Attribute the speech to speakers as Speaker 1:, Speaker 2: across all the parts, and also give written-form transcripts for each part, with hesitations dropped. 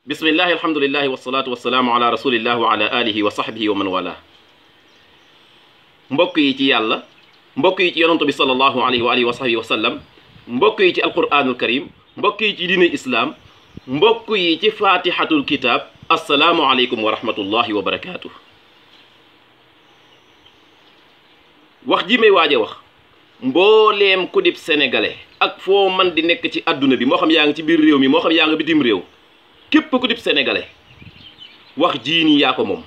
Speaker 1: bismillahi alhamdulillahi wasalaatu wasalaamu ala rasulillah wa ala alihi wa sahbihi wa man wala mbokk yi ci yàlla mbokk yi ci yonantu bi sallallahu alayhi wa alihi wa sahbihi wa sallam mbokk yi ci alquranul karim mbokk yi ci diine islam mbokk yi ci fatihatul kitab assalaamu aleykum wa rahmatullahi wa barakatuh. wax ji may waaje wax mbooleem ku dib sénégalais ak foo man di nekk ci adduna bi moo xam yaa ngi ci biir réew mi moo xam yaa ngi bitim réew képp ku dib sénégalais wax jii nii yaa ko moom.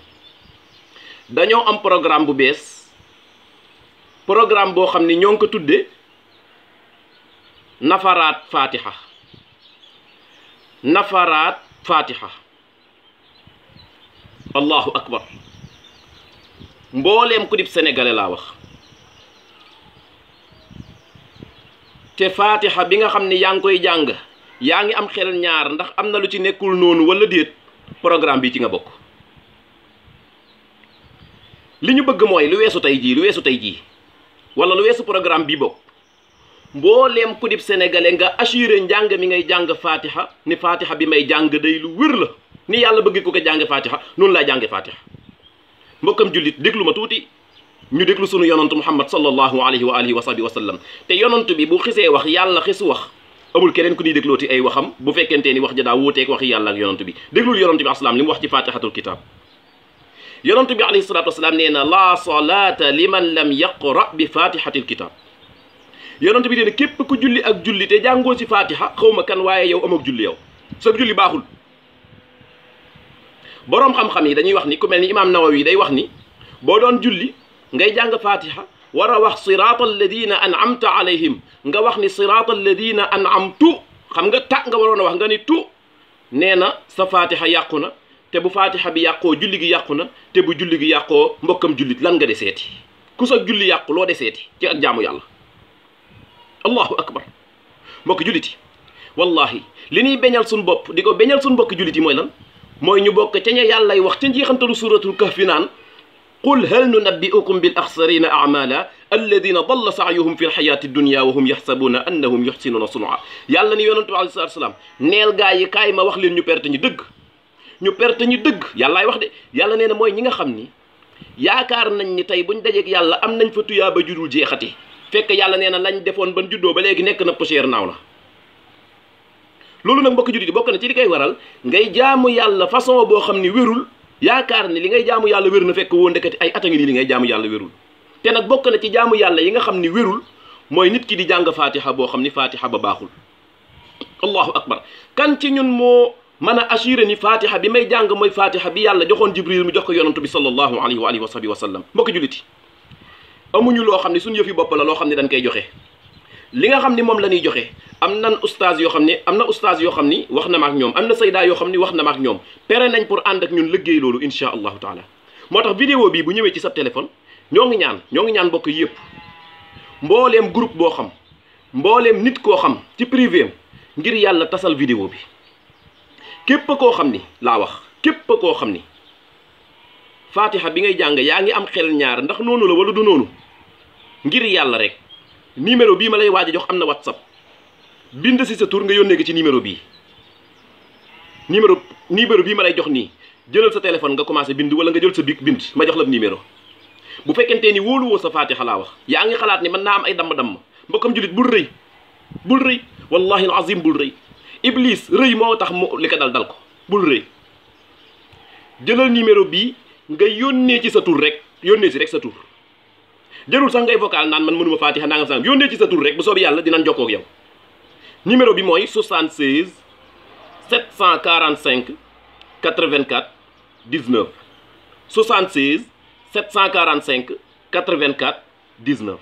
Speaker 1: dañoo am programme bu bees, programme boo xam ni ñoo ngi ko tudde nafaraat fatiha nafaraat fatiha allahu akbar. mbooleem ku dib sénégalais laa wax te fatiha bi nga xam ni yaa ngi koy jàng yaa ngi am xel ñaar ndax am na lu ci nekkul noonu wala déet, programme bi ci nga bokk. li ñu bëgg mooy lu weesu tey jii wala lu weesu programme bi bokk mbooleem ku dib sénégalais nga assuré njàng mi ngay jàng fatiha ni fatiha bi may jàng day lu wér la ni yàlla bëgg ku ko jàng fatiha noonu laa jànge fatiha. mbokkam jullit déglu ma tuuti ñu déglu sunu yonantu muhammad sallallahu alayhi wa alihi wa sahbihi wa sallam. te yonantu bi bu xisee wax yàlla xisu wax, amul keneen ku ñuy déglooti ay waxam bu fekkente ni wax ja daa wuuteeg waxi yàlla ak yonantu bi. déglul yonantu bi asalaam li mu wax ci fatihatul kitab. yonantu bi alayhi salatu wasalaam nee na laa salaata liman lam yaqra bi fatihatil kitab. yonantu bi nee na képp ku julli ak julli te jàngoo ci fatiha xawma kan waaye yow amook julli, yow sa julli baaxul. boroom xam-xam yi dañuy wax ni ku mel ni imaam Nawawi day wax ni boo doon julli ngay jàng fatiha war a wax siraata alladina an'amta alayhim nga wax ni siraata alladina an'amtu, xam nga ta nga waroon a wax nga ni tu, nee na sa fatiha yàqu na. te bu fatiha bi yàqoo julli gi yàqu na, te bu julli gi yàqoo mbokkam jullit lan nga deseeti? ku sa julli yàqu loo deseeti ci ak jaamu yàlla? allahu akbar. mbokk julliti wallahi li ñuy beñal suñ bopp di ko beñal suñ mbokk jullit yi mooy lan? mooy ñu bokk ca ña yàllay wax ca njeexantalu suratul kahfi naan qul hal nunabbi'ukum bil axsarina a'mala alladina dalla sa'yuhum fi lxayaati dunya wa hum yaxsabuna annahum yuxsinuna sun'a. yàlla ni yonentu alayhi salaatu salaam neel gaa yi kaay ma wax leen ñu perte ñu dëgg, ñu perte ñu dëgg. yàllaay wax de, yàlla nee na mooy ñi nga xam ni yaakaar nañ ni tey buñ dajeek yàlla am nañ fa tuyaa ba judul jeexati, fekk yàlla nee na lañ defoon ban juddoo ba léegi nekk na poussière naaw na. loolu nag mbokk jullit yi bokk na ci li koy waral ngay jaamu yàlla façon boo xam ni wérul, yaakaar ni li ngay jaamu yàlla wér na fekk woo ndekati ay at a ngi nii li ngay jaamu yàlla wérul. te nag bokk na ci jaamu yàlla yi nga xam ni wérul mooy nit ki di jàng fatiha boo xam ni fatiha ba baaxul. allahu akbar. kan ci ñun moo mën a assuré ni fatiha bi may jàng mooy fatiha bi yàlla joxoon jibril mu jox ko yonantu bi sallallahu alayhi wa alihi wa sahbihi wa sallam. mbokk jullit yi amuñu loo xam ne suñu yëfi bopp la loo xam ne dañ koy joxe. li nga xam ni moom la ñuy joxe am na ustaas yoo xam ni wax na ma ak ñoom, am na saydaa yoo xam ni wax na ma ak ñoom, pere nañ pour ànd ak ñun liggéey loolu insha allahu taala. moo tax vidéo bii bu ñëwee ci sa téléphone ñoo ngi ñaan mbokk yëpp, mbooleem groupe boo xam, mbooleem nit koo xam ci privé ngir yàlla tasal vidéo bi. képp koo xam ni laa wax, képp koo xam ni fatiha bi ngay jàng yaa ngi am xel ñaar ndax noonu la wala du noonu, ngir yàlla rek numéro bii ma lay waaj a jox am na whatsapp, bind si sa tur nga yónnee ko ci numéro bii. numéro bii ma lay jox nii, jëlal sa téléphone nga commencé bind wala nga jël sa bic bind ma jox la numéro. bu fekkentee ni wóoluwoo sa fatiha laa wax, yaa ngi xalaat ni mën naa am ay damm-damm, mbokkam julit bul rëy wallahi alazim bul rëy. iblis rëy moo tax mu li ko dal ko, bul rëy. jëlal numéro bii nga yónnee ci sa tur rek, yónnee si rek sa tur. jërul sax ngay vocal naan man mënuma fatiha nangam sangam, yónnee ci sa tur rek bu soobee yàlla dinañ jokkoo ak yow. numéro bi mooy 76 745 84 19 76 745 84 19.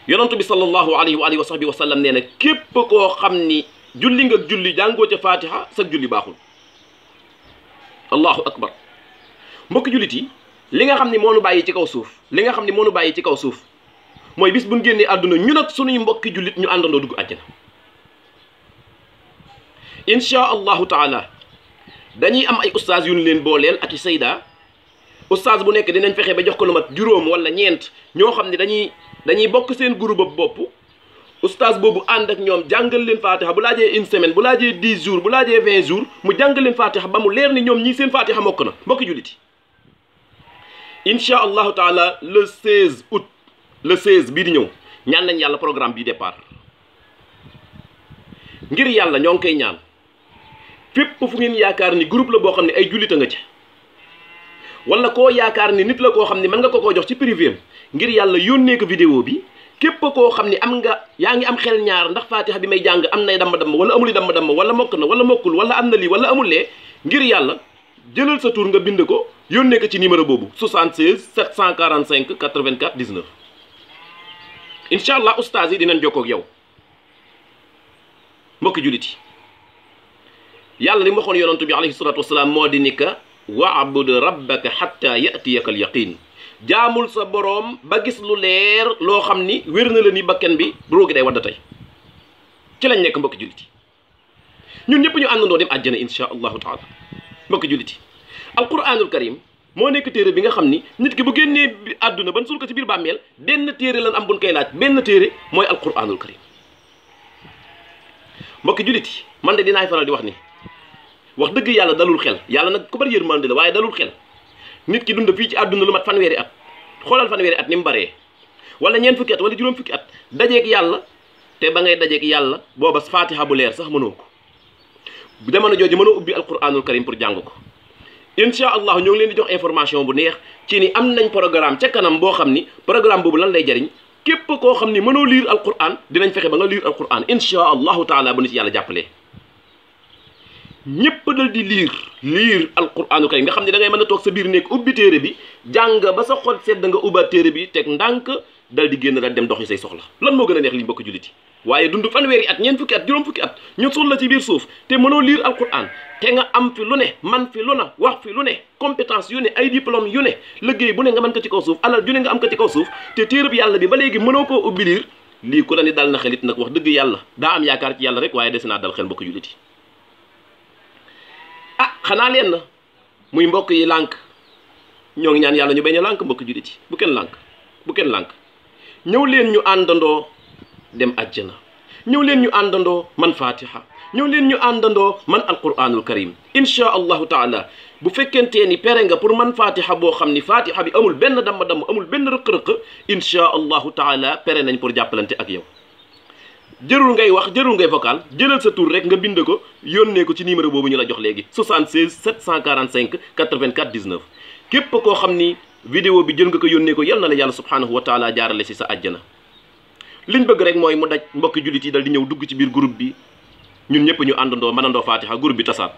Speaker 1: yonantu bi sallallahu alayhi wa alihi wa sahbihi wa sallam nee na képp koo xam ni julli nga julli jàngoo ca fatiha sa julli baaxul. allahu akbar. mbokk jullit yi li nga xam ni moo nu bàyyi ci kaw suuf mooy bis bu ñu génnee àdduna ñun ak sunuy mbokki jullit ñu àndandoo dugg àjjana insha allahu taala. dañuy am ay ustaas yu ñu leen booleel ak i sayda. ustaas bu nekk dinañ fexe ba jox ko lu mat juróom wala ñeent ñoo xam ne dañuy bokk seen groupe bopp oustaz boobu ànd ak ñoom jàngal leen fatiha bu laajee une semaine bu laajee 10 jours bu laajee 20 jours mu jàngal leen fatiha ba mu leer ni ñoom ñii seen fatiha mokk na mbokki jullit yi incha allahu taala le 16 août le 16 bii di ñëw ñaan nañ yàlla programme bi départ ngir yàlla ñoo ngi koy ñaan fépp fu ngeen yaakaar ni groupe la boo xam ne ay jullit a nga ci wala koo yaakaar ni nit la koo xam ne mën nga ko koo jox ci privé ngir yàlla yónnee ko vidéo bi képp koo xam ne yaa ngi am xel ñaar ndax fatiha bi may jàng am nay damm-damm wala amuli damm-damm wala mokk na wala mokkul wala am na lii wala amul lee ngir yàlla jëlal sa tur nga bind ko yónnee ko ci numéro boobu 76 745 84 19 incha allah oustaz yi dinañ jokkoo ak yow mbokki jullit yi yàlla li mu waxoon yonantu bi alayhi salatu wasalaam moo di ni ka waabud rabbaka xatta yatiyaka al yaqin jaamul sa boroom ba gis lu leer loo xam ni wér na la ni bakken bi róogi day wadd tey ci lañ nekk mbokki jullit yi ñun ñëpp ñu àndandoo dem àjjana insha allahu taala mbokki jullit yi alquranul karim moo nekk téere bi nga xam ni nit ki bu génnee àdduna ban sul ko ci biir bàmmeel benn téere lan am buñ koy laaj benn téere mooy alquranul karim mbokki jullit yi man de dinaay faral di wax ni wax dëgg yàlla dalul xel yàlla nag ku bari yërmande la waaye dalul xel nit ki dund fii ci àdduna lu mat fanweeri at xoolal fanweeri at ni mu baree wala ñeent fukki at wala juróom fukki at dajeeg yàlla te ba ngay dajeeg yàlla booba fatiha bu leer sax mënoo ko jamono jooju mënoo ubbi alquranul karim pour jàng ko incha allah ñoo ngi leen di jox information bu neex ci ni am nañ programme ca kanam boo xam ni programme boobu lan lay jariñ képp koo xam ni mënoo lire alquran dinañ fexe ba nga lire alquran incha allahu taala bu ni ci yàlla jàppalee ñëpp dal di liir alquranu karim nga xam ne da ngay mën a toog sa biir nekk ubbi téere bi jàng ba sa xol sedd nga ubbaat téere bi teg ndànk dal di génn dal dem doxi say soxla lan moo gën a neex li mbokk jullit yi waaye dund fanweeri at ñeent fukki at juróom fukki at ñu suul la ci biir suuf te mënoo liir alquran te nga am fi lu ne man fi lu na wax fi lu ne compétence yu ne ay diplôme yu ne liggéey bu ne nga mën ko ci kaw suuf alal ju ne nga am ko ci kaw suuf te téere bi yàlla bi ba léegi mënoo koo ubbi liir lii ku la ni dal na xelit nag wax dëgg yàlla daa am yaakaar ci yàlla rek waaye des naa dal xel mbokk jullit yi ah xanaa leen na muy mbokk yi lànk ñoo ngi ñaan yàlla ñu bañ a lànk mbokk jullit yi bu kenn lànk ñëw leen ñu àndandoo dem àjjana ñëw leen ñu àndandoo man fatiha ñëw leen ñu àndandoo man alquranul karim insha allahu taala bu fekkentee ni pere nga pour man fatiha boo xam ni fatiha bi amul benn damm-damm amul benn rëq-rëq insha allahu taala pere nañ pour jàppalante ak yow jërul ngay wax jërul ngay vocal jëlal sa tur rek nga bind ko yónnee ko ci numéro boobu ñu la jox léegi 76 745 84 19 képp koo xam ni vidéo bi jël nga ko yónnee ko yal na la yàlla subhanahu wa taala jaarale si sa àjjana liñ bëgg rek mooy mu daj mbokki jullit yi dal di ñëw dugg ci biir groupe bi ñun ñëpp ñu àndandoo mënandoo fatiha groupe bi tasaat